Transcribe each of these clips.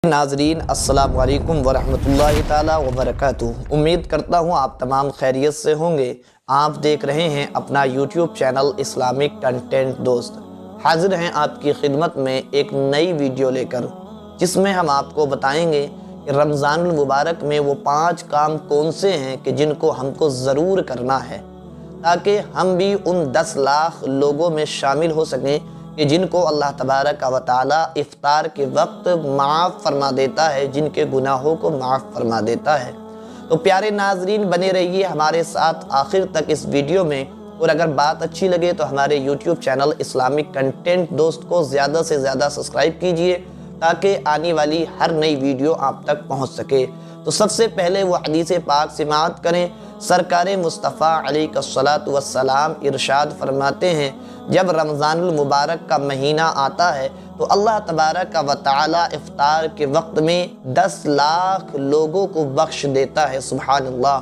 नाजरीन अस्सलाम वालेकुम वरहमतुल्लाहि ताला वबरकातुहू। उम्मीद करता हूँ आप तमाम खैरियत से होंगे। आप देख रहे हैं अपना यूट्यूब चैनल इस्लामिक कंटेंट दोस्त। हाजिर हैं आपकी खिदमत में एक नई वीडियो लेकर, जिसमें हम आपको बताएंगे कि रमज़ानुल मुबारक में वो 5 काम कौन से हैं कि जिनको हमको ज़रूर करना है, ताकि हम भी उन 10 लाख लोगों में शामिल हो सकें कि जिनको अल्लाह तबारक व तआला इफ्तार के वक्त माफ़ फरमा देता है, जिनके गुनाहों को माफ़ फरमा देता है। तो प्यारे नाजरीन, बने रहिए हमारे साथ आखिर तक इस वीडियो में। और अगर बात अच्छी लगे तो हमारे यूट्यूब चैनल इस्लामिक कंटेंट दोस्त को ज़्यादा से ज़्यादा सब्सक्राइब कीजिए, ताकि आने वाली हर नई वीडियो आप तक पहुँच सके। तो सबसे पहले वो हदीस पाक समाअत करें। सरकार मुस्तफ़ा अलैहिस्सलातु वस्सलाम इरशाद फरमाते हैं, जब रमज़ानुल मुबारक का महीना आता है तो अल्लाह तबारक व तआला इफ्तार के वक्त में 10 लाख लोगों को बख्श देता है। सुभानअल्लाह।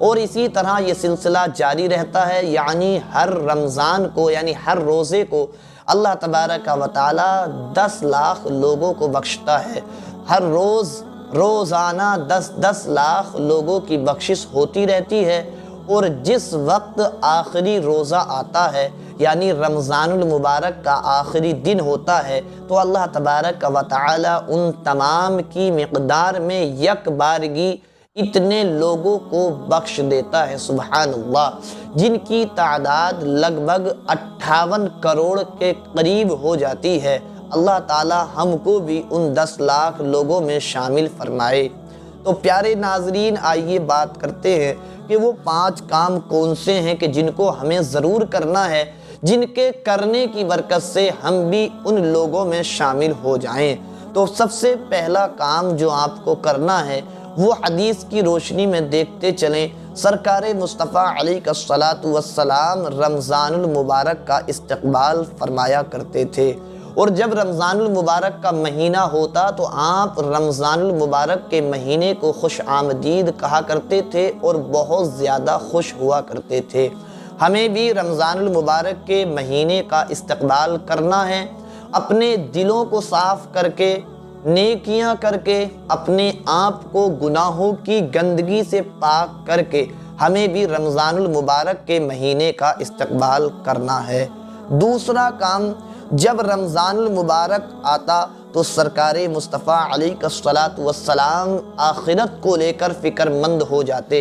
और इसी तरह ये सिलसिला जारी रहता है, यानी हर रमज़ान को, यानी हर रोज़े को अल्लाह तबारक व तआला 10 लाख लोगों को बख्शता है। हर रोज़ाना 10 लाख लोगों की बख्शिश होती रहती है। और जिस वक्त आखिरी रोज़ा आता है, यानी रमज़ानुल मुबारक का आखिरी दिन होता है, तो अल्लाह तबारक व तआला उन तमाम की मिक़दार में यक बारगी इतने लोगों को बख्श देता है। सुबहानअल्लाह। जिनकी तादाद लगभग 58 करोड़ के करीब हो जाती है। अल्लाह ताला हमको भी उन 10 लाख लोगों में शामिल फरमाए। तो प्यारे नाजरीन, आइए बात करते हैं कि वो 5 काम कौन से हैं कि जिनको हमें ज़रूर करना है, जिनके करने की बरकत से हम भी उन लोगों में शामिल हो जाएं। तो सबसे पहला काम जो आपको करना है वो हदीस की रोशनी में देखते चलें। सरकार मुस्तफ़ा अलैहिस्सलातु वस्सलाम रमज़ानुल मुबारक का इस्तक़बाल फरमाया करते थे। और जब रमज़ानुल मुबारक का महीना होता तो आप रमज़ानुल मुबारक के महीने को खुश आमदीद कहा करते थे और बहुत ज़्यादा खुश हुआ करते थे। हमें भी रमज़ानुल मुबारक के महीने का इस्तक़बाल करना है। अपने दिलों को साफ़ करके, नेकियां करके, अपने आप को गुनाहों की गंदगी से पाक करके हमें भी रमज़ानुल मुबारक के महीने का इस्तक़बाल करना है। दूसरा काम, जब रमज़ानुल मुबारक आता तो सरकार मुस्तफ़ा अलैहिस्सलातु वस्सलाम आखिरत को लेकर फ़िक्रमंद हो जाते।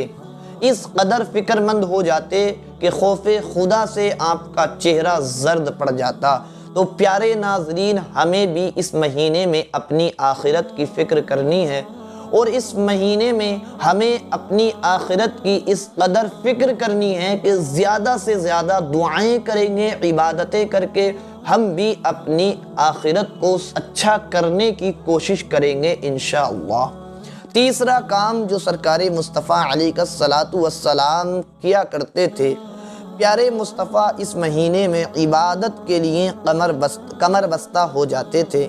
इस कदर फ़िक्रमंद हो जाते कि खौफ़े खुदा से आपका चेहरा जर्द पड़ जाता। तो प्यारे नाजरीन, हमें भी इस महीने में अपनी आखिरत की फ़िक्र करनी है। और इस महीने में हमें अपनी आखिरत की इस कदर फ़िक्र करनी है कि ज़्यादा से ज़्यादा दुआएं करेंगे, इबादतें करके हम भी अपनी आखिरत को अच्छा करने की कोशिश करेंगे इंशाअल्लाह। तीसरा काम जो सरकार मुस्तफ़ा अलैहिस्सलातु वस्सलाम किया करते थे, प्यारे मुस्तफ़ा इस महीने में इबादत के लिए कमर बस्ता हो जाते थे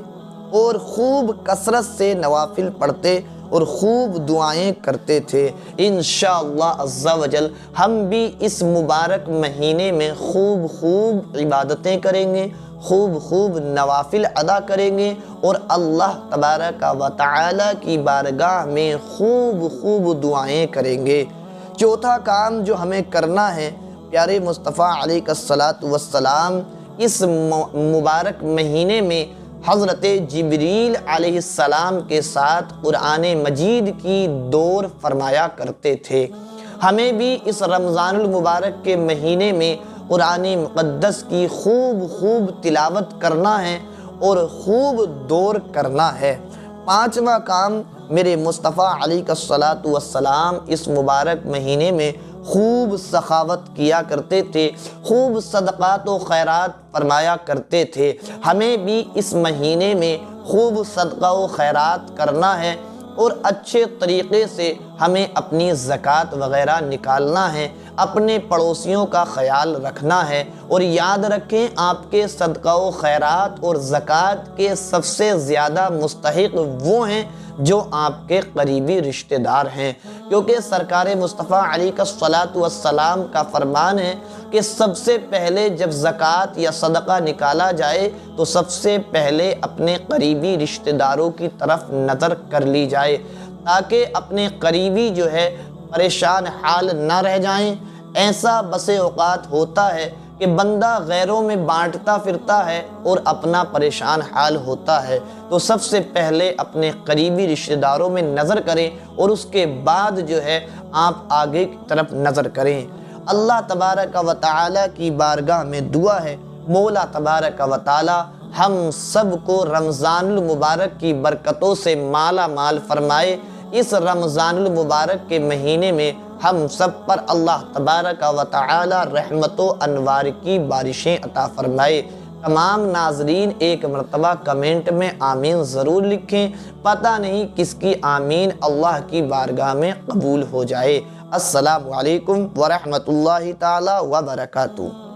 और खूब कसरत से नवाफिल पढ़ते और खूब दुआएं करते थे। इंशाअल्लाह अज़्ज़ा वजल हम भी इस मुबारक महीने में खूब इबादतें करेंगे, खूब नवाफिल अदा करेंगे और अल्लाह तबारक व तआला की बारगाह में खूब दुआएं करेंगे। चौथा काम जो हमें करना है, प्यारे मुस्तफ़ा अलैहिस्सलातु वस्सलाम इस मुबारक महीने में हज़रत जिब्रील अलैहिस्सलाम के साथ कुरान मजीद की दौर फरमाया करते थे। हमें भी इस रमज़ानुल मुबारक के महीने में कुरान मुक़द्दस की खूब तिलावत करना है और खूब दौर करना है। पाँचवा काम, मेरे मुस्तफ़ा अलैहिस्सलातु वस्सलाम इस मुबारक महीने में खूब सखावत किया करते थे, खूब सदक़ात व खैरात फरमाया करते थे। हमें भी इस महीने में खूब सदक़ा व खैरात करना है और अच्छे तरीक़े से ہمیں اپنی زکوٰۃ وغیرہ نکالنا ہے، اپنے پڑوسیوں کا خیال رکھنا ہے، اور یاد رکھیں آپ کے صدقہ و خیرات اور زکوٰۃ کے سب سے زیادہ مستحق وہ ہیں جو آپ کے قریبی رشتہ دار ہیں، کیونکہ سرکار مصطفیٰ علیہ الصلاۃ والسلام کا فرمان ہے کہ سب سے پہلے جب زکوٰۃ یا صدقہ نکالا جائے تو سب سے پہلے اپنے قریبی رشتہ داروں کی طرف نظر کر لی جائے، تاکہ اپنے قریبی جو ہے پریشان حال نہ رہ جائیں۔ ایسا بس اوقات ہوتا ہے کہ بندہ غیروں میں بانٹتا پھرتا ہے اور اپنا پریشان حال ہوتا ہے، تو سب سے پہلے اپنے قریبی رشتہ داروں میں نظر کریں اور اس کے بعد جو ہے آپ آگے کی طرف نظر کریں۔ اللہ تبارک و تعالی کی بارگاہ میں دعا ہے، مولا تبارک و تعالی ہم سب کو رمضان المبارک کی برکتوں سے مالا مال فرمائے۔ اس رمضان المبارک کے مہینے میں ہم سب پر اللہ تبارک و تعالی رحمت و انوار کی بارشیں عطا فرمائے۔ تمام ناظرین ایک مرتبہ کمنٹ میں آمین ضرور لکھیں، پتہ نہیں کس کی آمین اللہ کی بارگاہ میں قبول ہو جائے۔ السلام علیکم ورحمۃ اللہ تعالی وبرکاتہ۔